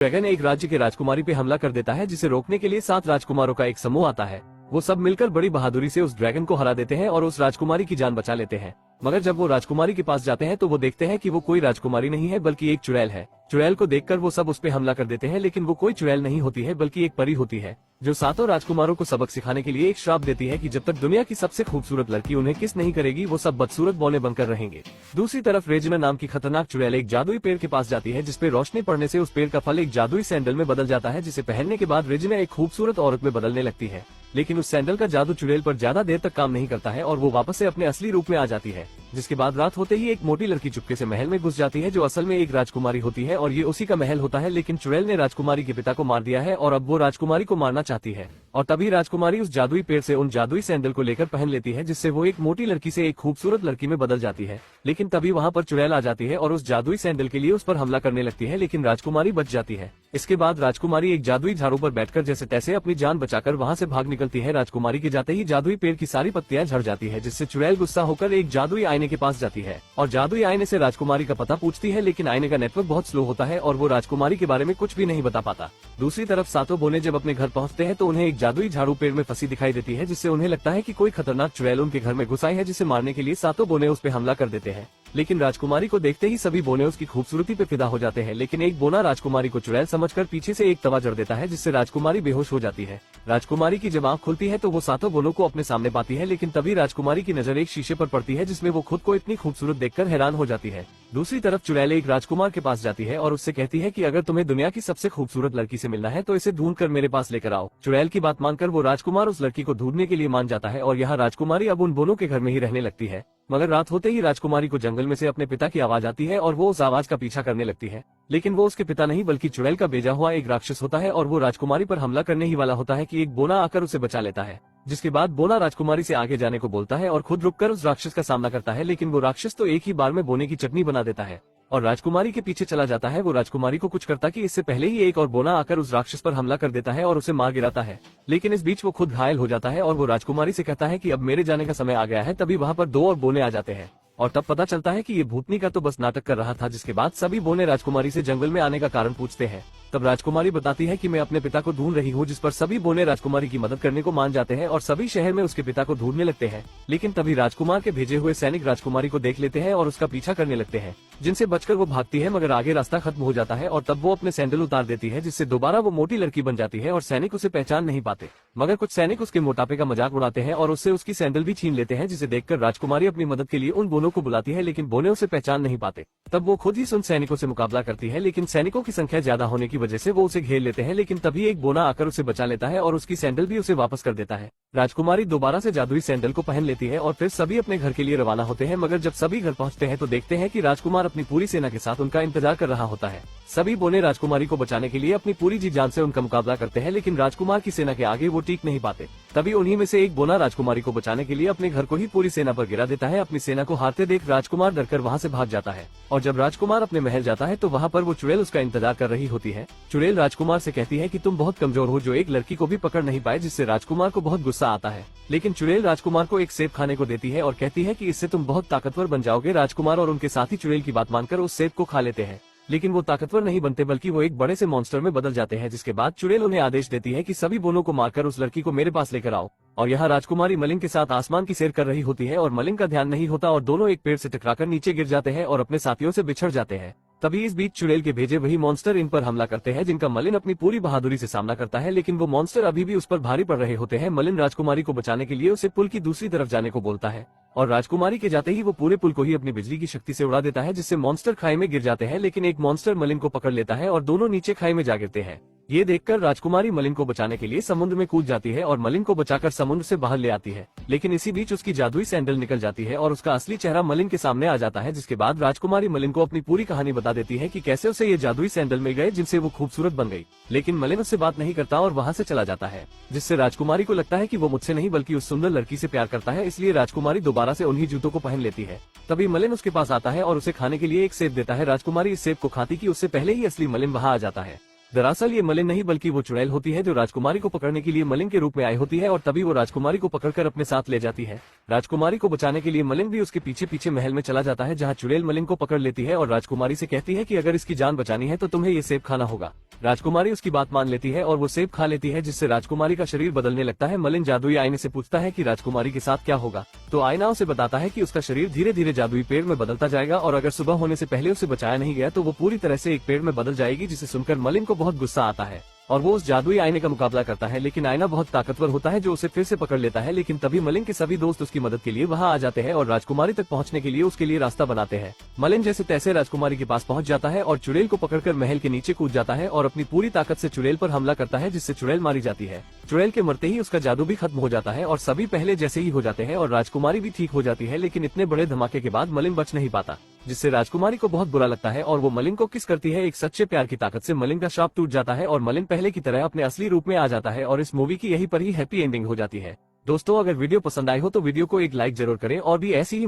Dragon एक राज्य के राजकुमारी पे हमला कर देता है, जिसे रोकने के लिए 7 राजकुमारों का एक समूह आता है। वो सब मिलकर बड़ी बहादुरी से उस ड्रैगन को हरा देते हैं और उस राजकुमारी की जान बचा लेते हैं। मगर जब वो राजकुमारी के पास जाते हैं तो वो देखते हैं कि वो कोई राजकुमारी नहीं है बल्कि एक चुड़ैल है। चुड़ैल को देखकर वो सब उस पे हमला कर देते हैं, लेकिन वो कोई चुड़ैल नहीं होती है बल्कि एक परी होती है, जो 7 राजकुमारों को सबक सिखाने के लिए एक श्राप देती है कि जब तक दुनिया की सबसे खूबसूरत लड़की उन्हें किस नहीं करेगी वो सब बदसूरत बौने बनकर रहेंगे। दूसरी तरफ रेजिना नाम की खतरनाक चुड़ैल एक जादुई पेड़ के पास जाती है, जिसपे रोशनी पड़ने से उस पेड़ का फल एक जादुई सैंडल में बदल जाता है, जिसे पहनने के बाद रेजिना एक खूबसूरत औरत में बदलने लगती है। लेकिन उस सैंडल का जादू चुड़ैल पर ज्यादा देर तक काम नहीं करता है और वो वापस से अपने असली रूप में आ जाती है। जिसके बाद रात होते ही एक मोटी लड़की चुपके से महल में घुस जाती है, जो असल में एक राजकुमारी होती है और ये उसी का महल होता है। लेकिन चुड़ैल ने राजकुमारी के पिता को मार दिया है और अब वो राजकुमारी को मारना चाहती है। और तभी राजकुमारी उस जादुई पेड़ से उन जादुई सैंडल को लेकर पहन लेती है, जिससे वो एक मोटी लड़की से एक खूबसूरत लड़की में बदल जाती है। लेकिन तभी वहाँ पर चुड़ैल आ जाती है और उस जादुई सैंडल के लिए उस पर हमला करने लगती है, लेकिन राजकुमारी बच जाती है। इसके बाद राजकुमारी एक जादुई झाड़ू पर बैठकर जैसे तैसे अपनी जान बचाकर वहाँ से भाग निकलती है। राजकुमारी के जाते ही जादुई पेड़ की सारी पत्तियां झड़ जाती है, जिससे चुड़ैल गुस्सा होकर एक जादुई आईने के पास जाती है और जादुई आईने से राजकुमारी का पता पूछती है, लेकिन आईने का नेटवर्क बहुत स्लो होता है और वो राजकुमारी के बारे में कुछ भी नहीं बता पाता। दूसरी तरफ 7 बोने जब अपने घर पहुँचते हैं तो उन्हें एक जादुई झाड़ू पेड़ में फंसी दिखाई देती है, जिससे उन्हें लगता है कि कोई खतरनाक चुड़ैल उनके घर में घुस आई है, जिसे मारने के लिए 7 बोने उस पे हमला कर देते हैं। लेकिन राजकुमारी को देखते ही सभी बोने उसकी खूबसूरती पे फिदा हो जाते हैं, लेकिन एक बोना राजकुमारी को चुड़ैल समझकर पीछे से एक तवा जड़ देता है, जिससे राजकुमारी बेहोश हो जाती है। राजकुमारी की जब आँख खुलती है तो वो 7 बोनों को अपने सामने पाती है, लेकिन तभी राजकुमारी की नजर एक शीशे पर पड़ती है, जिसमें वो खुद को इतनी खूबसूरत देखकर हैरान हो जाती है। दूसरी तरफ चुड़ैल एक राजकुमार के पास जाती है और उससे कहती है कि अगर तुम्हें दुनिया की सबसे खूबसूरत लड़की से मिलना है तो इसे ढूंढकर मेरे पास लेकर आओ। चुड़ैल की बात मानकर वो राजकुमार उस लड़की को ढूंढने के लिए मान जाता है और यहाँ राजकुमारी अब उन बोनों के घर में ही रहने लगती है। मगर रात होते ही राजकुमारी को जंगल में से अपने पिता की आवाज आती है और वो उस आवाज का पीछा करने लगती है, लेकिन वो उसके पिता नहीं बल्कि चुड़ैल का भेजा हुआ एक राक्षस होता है और वो राजकुमारी पर हमला करने ही वाला होता है कि एक बोना आकर उसे बचा लेता है। जिसके बाद बोना राजकुमारी से आगे जाने को बोलता है और खुद रुककर उस राक्षस का सामना करता है, लेकिन वो राक्षस तो एक ही बार में बोने की चटनी बना देता है और राजकुमारी के पीछे चला जाता है। वो राजकुमारी को कुछ करता कि इससे पहले ही एक और बोना आकर उस राक्षस पर हमला कर देता है और उसे मार गिराता है, लेकिन इस बीच वो खुद घायल हो जाता है और वो राजकुमारी से कहता है कि अब मेरे जाने का समय आ गया है। तभी वहाँ पर 2 और बोने आ जाते हैं और तब पता चलता है कि ये भूतनी का तो बस नाटक कर रहा था। जिसके बाद सभी बोने राजकुमारी से जंगल में आने का कारण पूछते हैं। तब राजकुमारी बताती है कि मैं अपने पिता को ढूंढ रही हूँ, जिस पर सभी बोने राजकुमारी की मदद करने को मान जाते हैं और सभी शहर में उसके पिता को ढूंढने लगते हैं। लेकिन तभी राजकुमार के भेजे हुए सैनिक राजकुमारी को देख लेते हैं और उसका पीछा करने लगते हैं, जिनसे बचकर वो भागती है, मगर आगे रास्ता खत्म हो जाता है और तब वो अपने सैंडल उतार देती है, जिससे दोबारा वो मोटी लड़की बन जाती है और सैनिक उसे पहचान नहीं पाते। मगर कुछ सैनिक उसके मोटापे का मजाक उड़ाते हैं और उससे उसकी सैंडल भी छीन लेते हैं, जिसे देखकर राजकुमारी अपनी मदद के लिए उन बोनों को बुलाती है, लेकिन बोने उसे पहचान नहीं पाते। तब वो खुद ही उन सैनिकों से मुकाबला करती है, लेकिन सैनिकों की संख्या ज्यादा होने की वजह से वो उसे घेर लेते हैं। लेकिन तभी एक बोना आकर उसे बचा लेता है और उसकी सैंडल भी उसे वापस कर देता है। राजकुमारी दोबारा से जादुई सैंडल को पहन लेती है और फिर सभी अपने घर के लिए रवाना होते हैं। मगर जब सभी घर पहुंचते हैं तो देखते हैं कि राजकुमार अपनी पूरी सेना के साथ उनका इंतजार कर रहा होता है। सभी बोने राजकुमारी को बचाने के लिए अपनी पूरी जी जान से उनका मुकाबला करते हैं, लेकिन राजकुमार की सेना के आगे वो टिक नहीं पाते। तभी उन्हीं में से एक बोना राजकुमारी को बचाने के लिए अपने घर को ही पूरी सेना पर गिरा देता है। अपनी सेना को हारते देख राजकुमार डरकर वहाँ से भाग जाता है और जब राजकुमार अपने महल जाता है तो वहाँ पर वो चुड़ैल उसका इंतजार कर रही होती है। चुड़ैल राजकुमार से कहती है कि तुम बहुत कमजोर हो, जो एक लड़की को भी पकड़ नहीं पाए, जिससे राजकुमार को बहुत गुस्सा आता है। लेकिन चुड़ैल राजकुमार को एक सेब खाने को देती है और कहती है कि इससे तुम बहुत ताकतवर बन जाओगे। राजकुमार और उनके साथी चुड़ैल की बात मानकर उस सेब को खा लेते हैं, लेकिन वो ताकतवर नहीं बनते बल्कि वो एक बड़े से मॉन्स्टर में बदल जाते हैं। जिसके बाद चुड़ैल उन्हें आदेश देती है कि सभी बोनों को मारकर उस लड़की को मेरे पास लेकर आओ। और यहाँ राजकुमारी मलिंग के साथ आसमान की सैर कर रही होती है और मलिंग का ध्यान नहीं होता और दोनों एक पेड़ से टकराकर नीचे गिर जाते हैं और अपने साथियों से बिछड़ जाते हैं। तभी इस बीच चुड़ैल के भेजे वही मॉन्स्टर इन पर हमला करते हैं, जिनका मलिन अपनी पूरी बहादुरी से सामना करता है, लेकिन वो मॉन्स्टर अभी भी उस पर भारी पड़ रहे होते हैं। मलिन राजकुमारी को बचाने के लिए उसे पुल की दूसरी तरफ जाने को बोलता है और राजकुमारी के जाते ही वो पूरे पुल को ही अपनी बिजली की शक्ति से उड़ा देता है, जिससे मॉन्स्टर खाई में गिर जाते हैं। लेकिन एक मॉन्स्टर मलिन को पकड़ लेता है और दोनों नीचे खाई में जा गिरते हैं। ये देखकर राजकुमारी मलिन को बचाने के लिए समुद्र में कूद जाती है और मलिन को बचाकर समुद्र से बाहर ले आती है, लेकिन इसी बीच उसकी जादुई सैंडल निकल जाती है और उसका असली चेहरा मलिन के सामने आ जाता है। जिसके बाद राजकुमारी मलिन को अपनी पूरी कहानी बता देती है कि कैसे उसे ये जादुई सैंडल मिल गए, जिनसे वो खूबसूरत बन गई। लेकिन मलिन उससे बात नहीं करता और वहाँ से चला जाता है, जिससे राजकुमारी को लगता है कि वो मुझसे नहीं बल्कि उस सुंदर लड़की से प्यार करता है। इसलिए राजकुमारी दोबारा से उन्हीं जूतों को पहन लेती है। तभी मलिन उसके पास आता है और उसे खाने के लिए एक सेब देता है। राजकुमारी इस सेब को खाती कि उससे पहले ही असली मलिन वहाँ आ जाता है। दरअसल ये मलिन नहीं बल्कि वो चुड़ैल होती है जो राजकुमारी को पकड़ने के लिए मलिन के रूप में आई होती है और तभी वो राजकुमारी को पकड़कर अपने साथ ले जाती है। राजकुमारी को बचाने के लिए मलिन भी उसके पीछे पीछे महल में चला जाता है, जहाँ चुड़ैल मलिन को पकड़ लेती है और राजकुमारी से कहती है कि अगर इसकी जान बचानी है तो तुम्हें ये सेब खाना होगा। राजकुमारी उसकी बात मान लेती है और वो सेब खा लेती है, जिससे राजकुमारी का शरीर बदलने लगता है। मलिन जादुई आईने से पूछता है कि राजकुमारी के साथ क्या होगा, तो आईना उसे बताता है कि उसका शरीर धीरे धीरे जादुई पेड़ में बदलता जाएगा और अगर सुबह होने से पहले उसे बचाया नहीं गया तो वो पूरी तरह से एक पेड़ में बदल जाएगी, जिसे सुनकर मलिन को बहुत गुस्सा आता है और वो उस जादुई आईने का मुकाबला करता है। लेकिन आईना बहुत ताकतवर होता है जो उसे फिर से पकड़ लेता है। लेकिन तभी मलिन के सभी दोस्त उसकी मदद के लिए वहां आ जाते हैं और राजकुमारी तक पहुंचने के लिए उसके लिए रास्ता बनाते हैं। मलिन जैसे तैसे राजकुमारी के पास पहुंच जाता है और चुड़ैल को पकड़कर महल के नीचे कूद जाता है और अपनी पूरी ताकत से चुड़ैल पर हमला करता है, जिससे चुड़ैल मारी जाती है। चुड़ैल के मरते ही उसका जादू भी खत्म हो जाता है और सभी पहले जैसे ही हो जाते हैं और राजकुमारी भी ठीक हो जाती है। लेकिन इतने बड़े धमाके के बाद मलिन बच नहीं पाता, जिससे राजकुमारी को बहुत बुरा लगता है और वो मलिन को किस करती है। एक सच्चे प्यार की ताकत से मलिन का श्राप टूट जाता है और मलिन पहले की तरह अपने असली रूप में आ जाता है और इस मूवी की यही पर ही हैप्पी एंडिंग हो जाती है। दोस्तों, अगर वीडियो पसंद आई हो तो वीडियो को एक लाइक जरूर करें और भी ऐसी ही